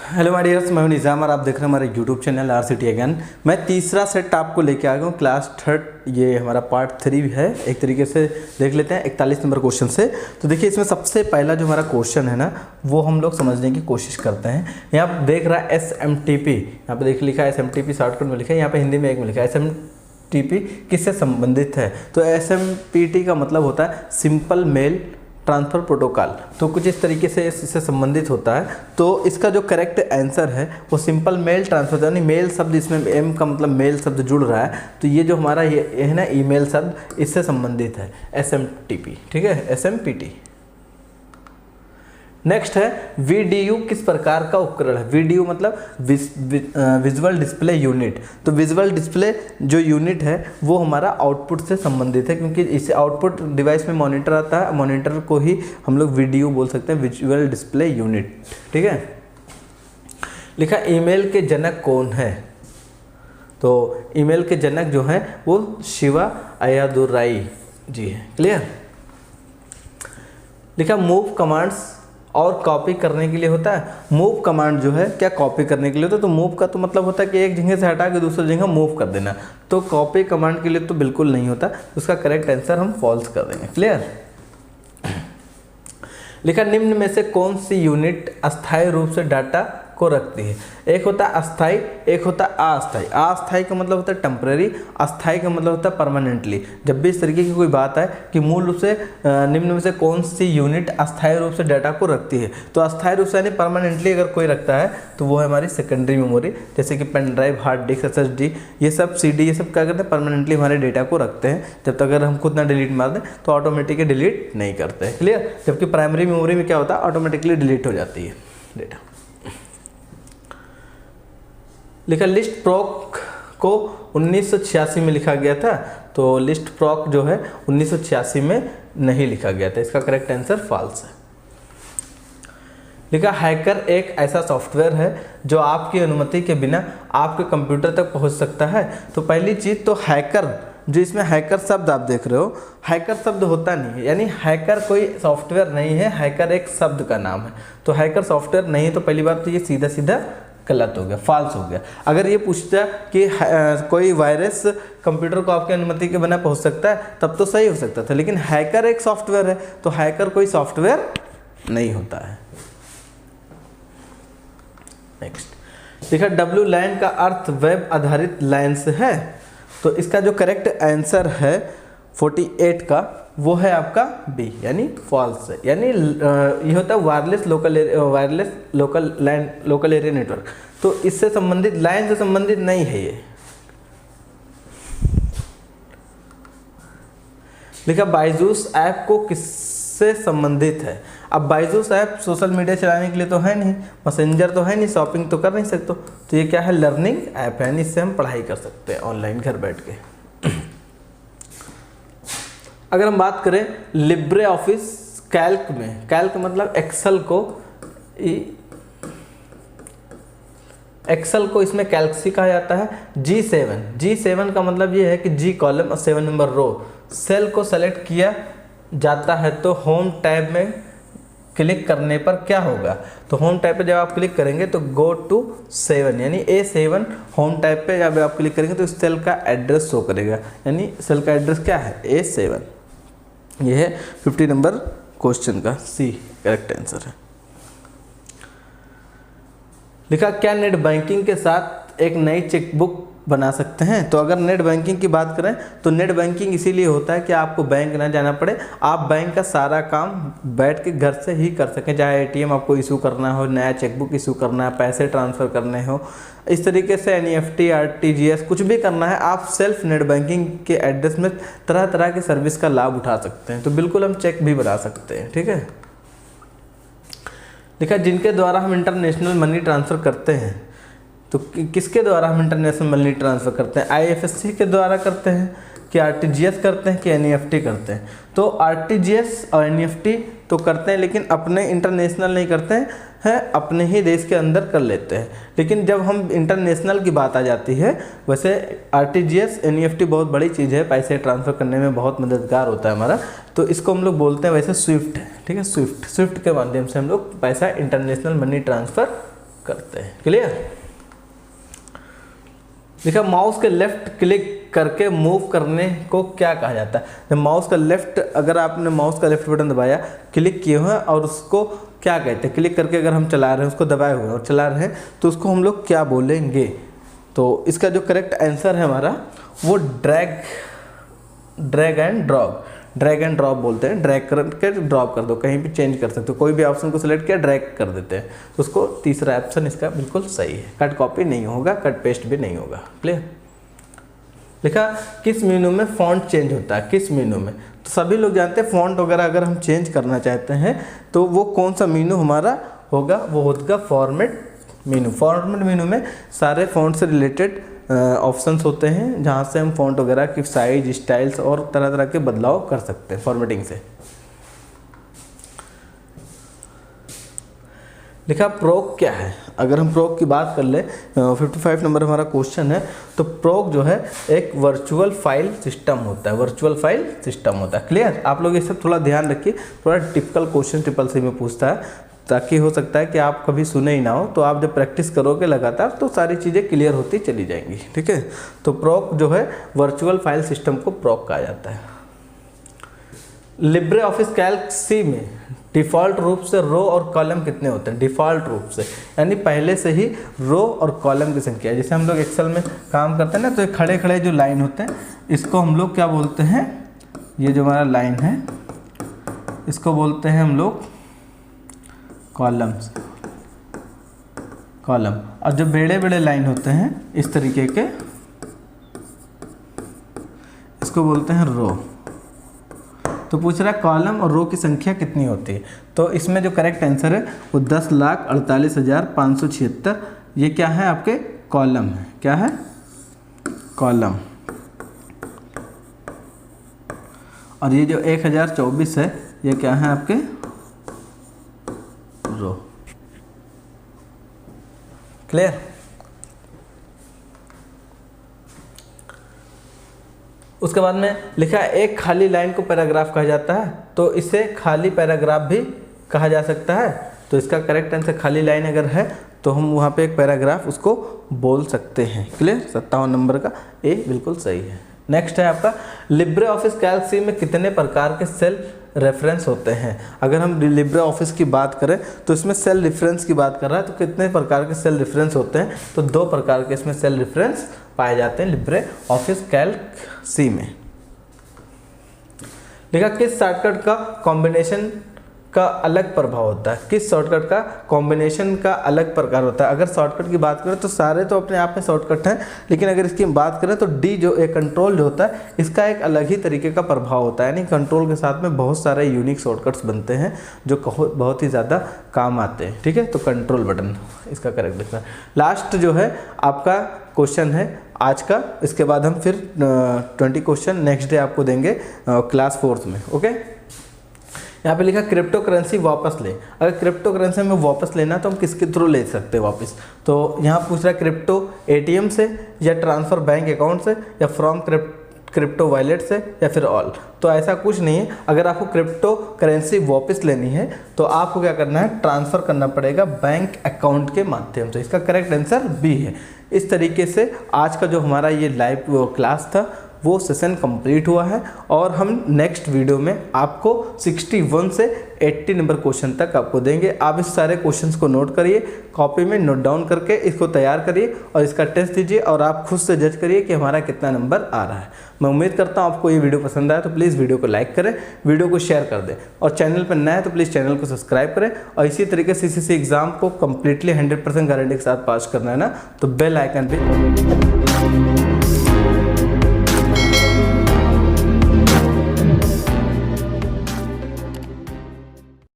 Hello my dears, मैं हूं निज़ाम और आप देख रहे हैं हमारे यूट्यूब चैनल RCT अगेन। मैं तीसरा सेट आपको लेके आ गया हूँ, क्लास थर्ड। ये हमारा पार्ट 3 है। एक तरीके से देख लेते हैं 41 नंबर क्वेश्चन से। तो देखिए, इसमें सबसे पहला जो हमारा क्वेश्चन है ना, वो हम लोग समझने की कोशिश करते हैं। यहाँ पर देख रहा है SMTP, यहाँ पर देख लिखा है SMTP, शॉर्टकट में लिखा है, यहाँ पर हिंदी में एक में लिखा है SMTP किससे संबंधित है। तो SMPT का मतलब होता है सिंपल मेल ट्रांसफ़र प्रोटोकॉल। तो कुछ इस तरीके से इससे संबंधित होता है। तो इसका जो करेक्ट आंसर है वो सिंपल मेल ट्रांसफ़र, यानी मेल शब्द, इसमें एम का मतलब मेल शब्द जुड़ रहा है। तो ये जो हमारा ये है ना ईमेल शब्द, इससे संबंधित है SMTP, ठीक है, SMPT। नेक्स्ट है VDU किस प्रकार का उपकरण है। VDU मतलब विजुअल डिस्प्ले यूनिट। तो विजुअल डिस्प्ले जो यूनिट है वो हमारा आउटपुट से संबंधित है, क्योंकि इस आउटपुट डिवाइस में मॉनिटर आता है, मॉनिटर को ही हम लोग VDU बोल सकते हैं, विजुअल डिस्प्ले यूनिट, ठीक है। लिखा ईमेल के जनक कौन है। तो ईमेल के जनक जो है वो शिवा अय्यादुराई जी है। क्लियर। लिखा मूव कमांड्स और कॉपी करने के लिए होता है। मूव कमांड जो है क्या कॉपी करने के लिए होता है। तो मूव का तो मतलब होता है कि एक जगह से हटा के दूसरी जगह मूव कर देना। तो कॉपी कमांड के लिए तो बिल्कुल नहीं होता, उसका करेक्ट आंसर हम फॉल्स कर देंगे। क्लियर। लिखा निम्न में से कौन सी यूनिट अस्थायी रूप से डाटा को रखती है। एक होता है अस्थाई, एक होता है अस्थाई। अस्थाई का मतलब होता है टेम्परेरी, अस्थाई का मतलब होता है परमानेंटली। जब भी इस तरीके की कोई बात है कि मूल रूप से निम्न में से कौन सी यूनिट अस्थायी रूप से डाटा को रखती है, तो अस्थायी रूप से यानी परमानेंटली अगर कोई रखता है तो वो है हमारी सेकेंडरी मेमोरी, जैसे कि pen drive, hard disk, SSD, ये सब CD, ये सब क्या करते हैं, परमानेंटली हमारे डेटा को रखते हैं। जब तक अगर हम खुद ना डिलीट मार दें तो ऑटोमेटिकली डिलीट नहीं करते हैं। क्लियर। जबकि प्राइमरी मेमोरी में क्या होता है, ऑटोमेटिकली डिलीट हो जाती है डेटा। लिखा लिस्ट प्रॉक को 1986 में लिखा गया था। तो लिस्ट प्रॉक जो है 1986 में नहीं लिखा गया था, इसका करेक्ट आंसर फॉल्स है। लिखा हैकर एक ऐसा सॉफ्टवेयर है जो आपकी अनुमति के बिना आपके कंप्यूटर तक पहुंच सकता है। तो पहली चीज़ तो हैकर, जो इसमें हैकर शब्द आप देख रहे हो, हैकर शब्द होता नहीं है, यानी हैकर कोई सॉफ्टवेयर नहीं है, हैकर एक शब्द का नाम है। तो हैकर सॉफ्टवेयर नहीं है, तो पहली बात तो ये सीधा सीधा गलत हो गया, फॉल्स हो गया। अगर ये पूछता कि कोई वायरस कंप्यूटर को आपकी अनुमति के बिना पहुंच सकता है, तब तो सही हो सकता था, लेकिन हैकर एक सॉफ्टवेयर है, तो हैकर कोई सॉफ्टवेयर नहीं होता है। नेक्स्ट देखा WLAN का अर्थ वेब आधारित लैन से है। तो इसका जो करेक्ट आंसर है 48 का, वो है आपका B, यानी फॉल्स है। यानी ये होता है वायरलेस लोकल एरिया नेटवर्क। तो इससे संबंधित, लाइन से संबंधित नहीं है ये। लिखा बायजूस ऐप को किससे संबंधित है। अब बायजूस ऐप सोशल मीडिया चलाने के लिए तो है नहीं, मैसेंजर तो है नहीं, शॉपिंग तो कर नहीं सकते। तो ये क्या है, लर्निंग ऐप है, यानी इससे हम पढ़ाई कर सकते हैं ऑनलाइन घर बैठ के। अगर हम बात करें लिब्रे ऑफिस कैल्क में, कैल्क मतलब एक्सेल को इसमें कैल्सी कहा जाता है। G7 का मतलब ये है कि G कॉलम और 7 नंबर रो। सेल को सेलेक्ट किया जाता है तो होम टैब में क्लिक करने पर क्या होगा। तो होम टैब पे जब आप क्लिक करेंगे तो गो टू 7, यानी A7 होम टैब पे जब आप क्लिक करेंगे तो इस सेल का एड्रेस शो करेगा, यानी सेल का एड्रेस क्या है, A7। ये है 50 नंबर क्वेश्चन का C करेक्ट आंसर है। लिखा क्या नेट बैंकिंग के साथ एक नई चेकबुक बना सकते हैं। तो अगर नेट बैंकिंग की बात करें तो नेट बैंकिंग इसीलिए होता है कि आपको बैंक ना जाना पड़े, आप बैंक का सारा काम बैठ के घर से ही कर सकें। चाहे ATM आपको इशू करना हो, नया चेकबुक इशू करना है, पैसे ट्रांसफ़र करने हो, इस तरीके से NEFT RTGS कुछ भी करना है, आप सेल्फ नेट बैंकिंग के एड्रेस में तरह तरह के सर्विस का लाभ उठा सकते हैं। तो बिल्कुल हम चेक भी बना सकते हैं, ठीक है। देखा जिनके द्वारा हम इंटरनेशनल मनी ट्रांसफ़र करते हैं। तो किसके द्वारा हम इंटरनेशनल मनी ट्रांसफ़र करते हैं, IFSC के द्वारा करते हैं कि RTGS करते हैं कि NEFT करते हैं। तो RTGS और NEFT तो करते हैं, लेकिन अपने इंटरनेशनल नहीं करते हैं, अपने ही देश के अंदर कर लेते हैं। लेकिन जब हम इंटरनेशनल की बात आ जाती है, वैसे RTGS NEFT बहुत बड़ी चीज़ है, पैसे ट्रांसफ़र करने में बहुत मददगार होता है हमारा। तो इसको हम लोग बोलते हैं वैसे स्विफ्ट, ठीक है, स्विफ्ट के माध्यम से हम लोग पैसा इंटरनेशनल मनी ट्रांसफ़र करते हैं। क्लियर? देखा, माउस के लेफ्ट क्लिक करके मूव करने को क्या कहा जाता है? जब माउस का लेफ्ट, अगर आपने माउस का लेफ्ट बटन दबाया, क्लिक किए हुए हैं और उसको क्या कहते हैं? क्लिक करके अगर हम चला रहे हैं, उसको दबाए हुए और चला रहे हैं, तो उसको हम लोग क्या बोलेंगे? तो इसका जो करेक्ट आंसर है हमारा वो ड्रैग एंड ड्रॉप बोलते हैं। ड्रैग करके ड्रॉप कर दो, कहीं भी चेंज कर सकते हो, कोई भी ऑप्शन को सिलेक्ट किया ड्रैग कर देते हैं, तो उसको तीसरा ऑप्शन इसका बिल्कुल सही है। कट कॉपी नहीं होगा, कट पेस्ट भी नहीं होगा। क्लियर? लिखा, किस मेनू में फॉन्ट चेंज होता है? किस मेनू में? तो सभी लोग जानते हैं फॉन्ट वगैरह अगर हम चेंज करना चाहते हैं तो वो कौन सा मेनू हमारा होगा? वो होगा फॉर्मेट मेनू। फॉर्मेट मेनू में सारे फॉन्ट से रिलेटेड ऑप्शंस होते हैं, जहाँ से हम फॉन्ट वगैरह की साइज, स्टाइल्स और तरह तरह के बदलाव कर सकते हैं फॉर्मेटिंग से। लिखा, प्रोक क्या है? अगर हम प्रोक की बात कर ले, 55 नंबर हमारा क्वेश्चन है, तो प्रोक जो है एक वर्चुअल फाइल सिस्टम होता है। वर्चुअल फाइल सिस्टम होता है। क्लियर? आप लोग ये सब थोड़ा ध्यान रखिए, थोड़ा टिपिकल क्वेश्चन ट्रिपल सी में पूछता है, ताकि हो सकता है कि आप कभी सुने ही ना हो, तो आप जब प्रैक्टिस करोगे लगातार तो सारी चीज़ें क्लियर होती चली जाएंगी। ठीक है? तो प्रोक जो है वर्चुअल फाइल सिस्टम को प्रोक कहा जाता है। लिब्रे ऑफिस कैल्क सी में डिफ़ॉल्ट रूप से रो और कॉलम कितने होते हैं? डिफ़ॉल्ट रूप से यानी पहले से ही रो और कॉलम की संख्या है। जैसे हम लोग एक्सेल में काम करते हैं ना, तो ये खड़े खड़े जो लाइन होते हैं, इसको हम लोग क्या बोलते हैं? ये जो हमारा लाइन है, इसको बोलते हैं हम लोग कॉलम्स, कॉलम। और जो बड़े बड़े लाइन होते हैं इस तरीके के, इसको बोलते हैं रो। तो पूछ रहा है कॉलम और रो की संख्या कितनी होती है? तो इसमें जो करेक्ट आंसर है वो 10,48,576। ये क्या है? आपके कॉलम है। क्या है? कॉलम। और ये जो 1024 है, ये क्या है? आपके रो। क्लियर? उसके बाद में लिखा है एक खाली लाइन को पैराग्राफ कहा जाता है, तो इसे खाली पैराग्राफ भी कहा जा सकता है। तो इसका करेक्ट आंसर खाली लाइन अगर है तो हम वहाँ पे एक पैराग्राफ उसको बोल सकते हैं। क्लियर? 57 नंबर का ए बिल्कुल सही है। नेक्स्ट है आपका, लिब्रे ऑफिस कैल्क सी में कितने प्रकार के सेल रेफरेंस होते हैं? अगर हम लिब्रे ऑफिस की बात करें तो इसमें सेल रेफरेंस की बात कर रहा है, तो कितने प्रकार के सेल रेफरेंस होते हैं? तो 2 प्रकार के इसमें सेल रेफरेंस पाए जाते हैं लिब्रे ऑफिस कैल्क सी में। लिखा, किस शॉर्टकट का कॉम्बिनेशन का अलग प्रभाव होता है? किस शॉर्टकट का कॉम्बिनेशन का अलग प्रकार होता है? अगर शॉर्टकट की बात करें तो सारे तो अपने आप में शॉर्टकट हैं, लेकिन अगर इसकी बात करें तो डी जो एक कंट्रोल जो होता है, इसका एक अलग ही तरीके का प्रभाव होता है। यानी कंट्रोल के साथ में बहुत सारे यूनिक शॉर्टकट्स बनते हैं जो बहुत ही ज़्यादा काम आते हैं। ठीक है? तो कंट्रोल बटन इसका करेक्ट लिखना है। लास्ट जो है आपका क्वेश्चन है आज का, इसके बाद हम फिर 20 क्वेश्चन नेक्स्ट डे आपको देंगे क्लास 4th में। ओके? यहाँ पे लिखा क्रिप्टो करेंसी वापस ले। अगर क्रिप्टो करेंसी में वापस लेना तो हम किसके थ्रू ले सकते हैं वापस? तो यहाँ पूछ रहा है क्रिप्टो एटीएम से, या ट्रांसफ़र बैंक अकाउंट से, या फ्रॉम क्रिप्टो वॉलेट से, या फिर ऑल। तो ऐसा कुछ नहीं है। अगर आपको क्रिप्टो करेंसी वापस लेनी है तो आपको क्या करना है? ट्रांसफ़र करना पड़ेगा बैंक अकाउंट के माध्यम से। इसका करेक्ट आंसर बी है। इस तरीके से आज का जो हमारा ये लाइव क्लास था वो सेशन कंप्लीट हुआ है, और हम नेक्स्ट वीडियो में आपको 61 से 80 नंबर क्वेश्चन तक आपको देंगे। आप इस सारे क्वेश्चंस को नोट करिए, कॉपी में नोट डाउन करके इसको तैयार करिए और इसका टेस्ट दीजिए, और आप खुद से जज करिए कि हमारा कितना नंबर आ रहा है। मैं उम्मीद करता हूँ आपको ये वीडियो पसंद आया, तो प्लीज़ वीडियो को लाइक करें, वीडियो को शेयर कर दें, और चैनल पर नया है तो प्लीज़ चैनल को सब्सक्राइब करें। और इसी तरीके से CCC एग्ज़ाम को कम्प्लीटली 100% गारंटी के साथ पास करना है ना, तो बेल आइकन पर